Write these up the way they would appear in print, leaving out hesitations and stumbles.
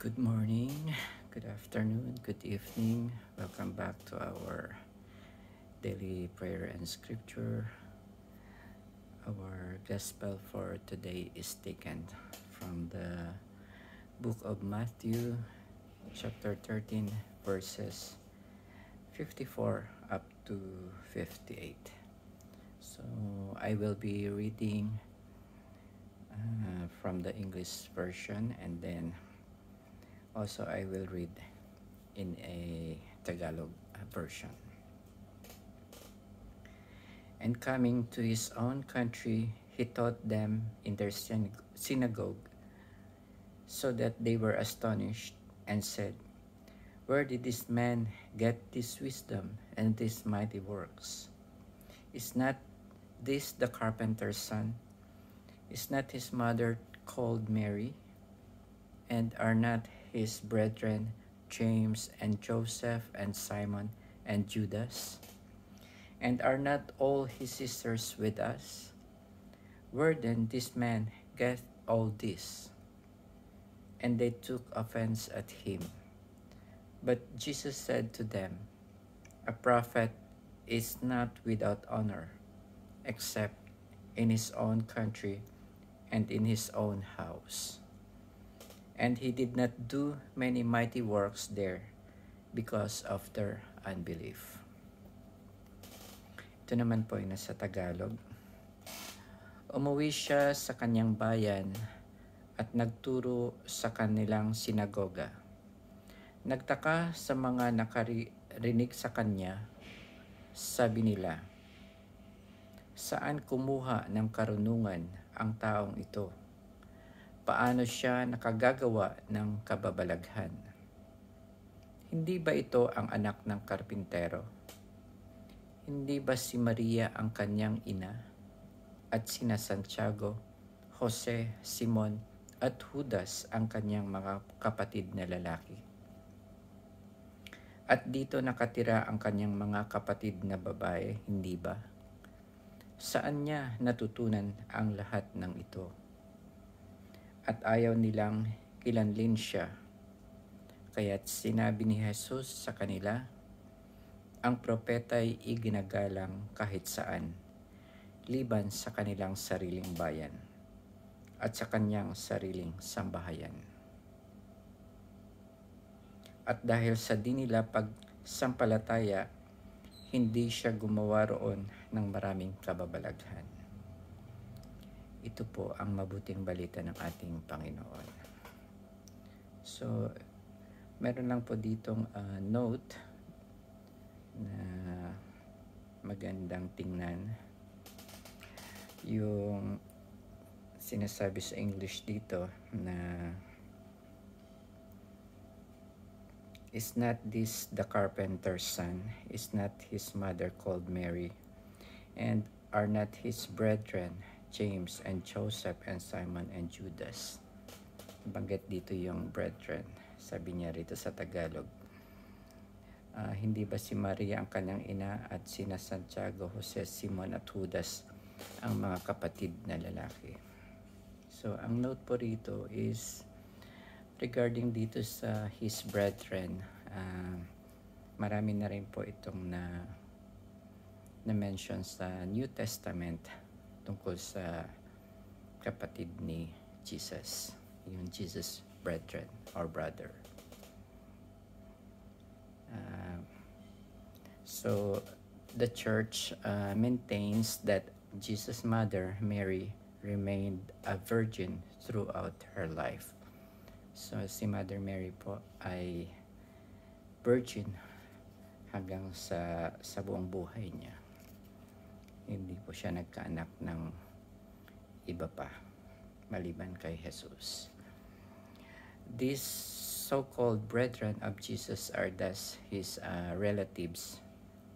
Good morning, good afternoon, good evening. Welcome back to our daily prayer and scripture. Our gospel for today is taken from the book of Matthew, chapter 13, verses 54 up to 58. So I will be reading from the English version, and then also I will read in a Tagalog version. And coming to his own country, he taught them in their synagogue, so that they were astonished and said, "Where did this man get this wisdom and these mighty works? Is not this the carpenter's son? Is not his mother called Mary? And are not his brethren James and Joseph and Simon and Judas? And are not all his sisters with us? Where then this man get all this?" And they took offense at him. But Jesus said to them, "A prophet is not without honor, except in his own country and in his own house." And he did not do many mighty works there because of their unbelief. Ito naman po ay nasa Tagalog. Umuwi siya sa kanyang bayan at nagturo sa kanilang sinagoga. Nagtaka sa mga nakarinig sa kanya. Sabi nila, "Saan kumuha ng karunungan ang taong ito? Paano siya nakagagawa ng kababalaghan? Hindi ba ito ang anak ng karpintero? Hindi ba si Maria ang kanyang ina? At sina Santiago, Jose, Simon, at Judas ang kanyang mga kapatid na lalaki? At dito nakatira ang kanyang mga kapatid na babae, hindi ba? Saan niya natutunan ang lahat ng ito?" At ayaw nilang kilanlin siya. Kaya't sinabi ni Jesus sa kanila, "Ang propeta'y iginagalang kahit saan, liban sa kanilang sariling bayan at sa kanyang sariling sambahayan." At dahil sa di nila pagsampalataya, hindi siya gumawa roon ng maraming kababalaghan. Ito po ang mabuting balita ng ating Panginoon. So, meron lang po ditong note na magandang tingnan. Yung sinasabi sa English dito na, "Is not this the carpenter's son? Is not his mother called Mary? And are not his brethren James and Joseph and Simon and Judas?" Banggit dito yung brethren. Sabi niya rito sa Tagalog, hindi ba si Maria ang kanyang ina at sina Santiago, Jose, Simon at Judas ang mga kapatid na lalaki? So, ang note po rito is regarding dito sa his brethren. Marami na rin po itong na-mention sa New Testament tungkol sa kapatid ni Jesus, yung Jesus brethren or brother. So the church maintains that Jesus' mother, Mary, remained a virgin throughout her life. So si Mother Mary po ay virgin hanggang sa buong buhay niya. Hindi po siya nagkaanak ng iba pa maliban kay Jesus. These so-called brethren of Jesus are thus his relatives,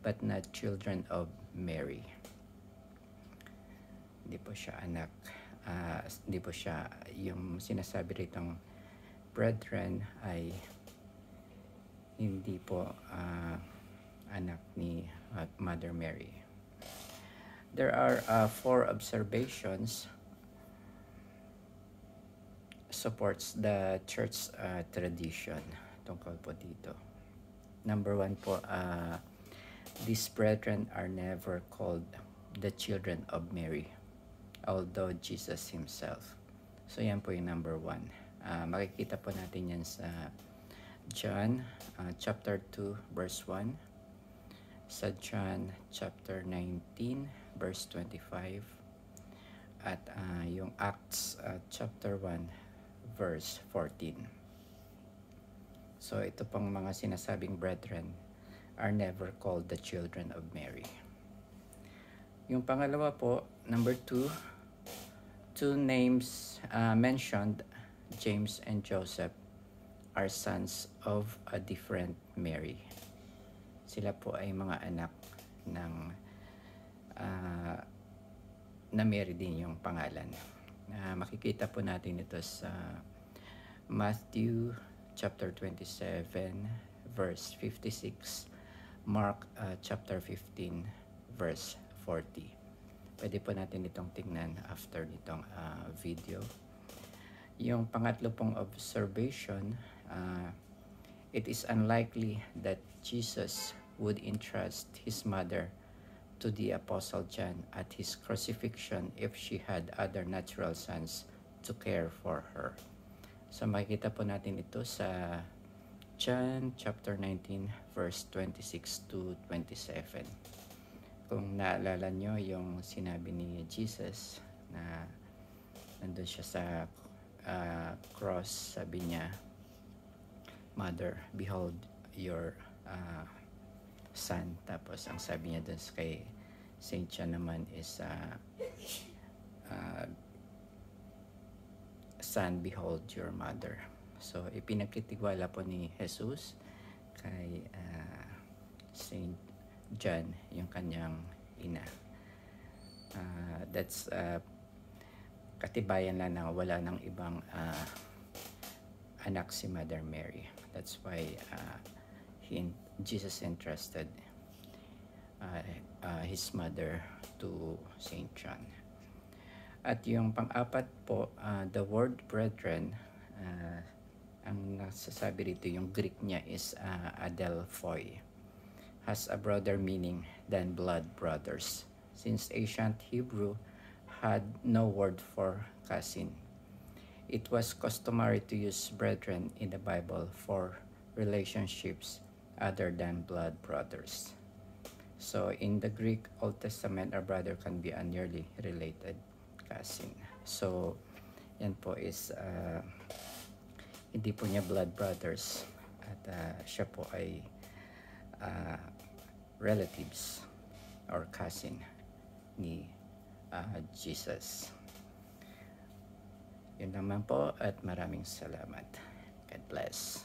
but not children of Mary. Hindi po siya anak, hindi po siya, yung sinasabi ritong brethren ay hindi po anak ni Mother Mary. There are 4 observations supports the church tradition tungkol po dito. Number 1 po, these brethren are never called the children of Mary, although Jesus himself. So yan po yung number 1. Makikita po natin yan sa John chapter 2 verse 1, sa John chapter 19 verse 25, at yung Acts chapter 1 verse 14. So ito pang mga sinasabing brethren are never called the children of Mary. Yung pangalawa po, number 2, two names mentioned, James and Joseph, are sons of a different Mary. Sila po ay mga anak ng na Mary din yung pangalan. Makikita po natin ito sa Matthew chapter 27 verse 56, Mark chapter 15 verse 40. Pwede po natin itong tingnan after nitong video. Yung pangatlo pong observation, it is unlikely that Jesus would entrust his mother to the Apostle John at his crucifixion if she had other natural sons to care for her. So makikita po natin ito sa John chapter 19 verse 26 to 27. Kung naalala nyo yung sinabi ni Jesus na nandun siya sa cross, sabi niya, "Mother, behold your son." Tapos ang sabi niya dun kay Saint John naman is "Son, behold your mother." So ipinagkitiwala po ni Jesus kay Saint John yung kanyang ina. That's katibayan lang na wala ng ibang anak si Mother Mary. That's why Jesus entrusted his mother to Saint John. At yung pang-apat po, the word brethren, ang nasasabi rito, yung Greek niya is adelphoi, has a broader meaning than blood brothers, since ancient Hebrew had no word for cousin. It was customary to use brethren in the Bible for relationships other than blood brothers. So in the Greek Old Testament, a brother can be a nearly related cousin. So yan po is hindi po niya blood brothers, at siya po ay relatives or cousin ni Jesus. Yun naman po, at maraming salamat. God bless.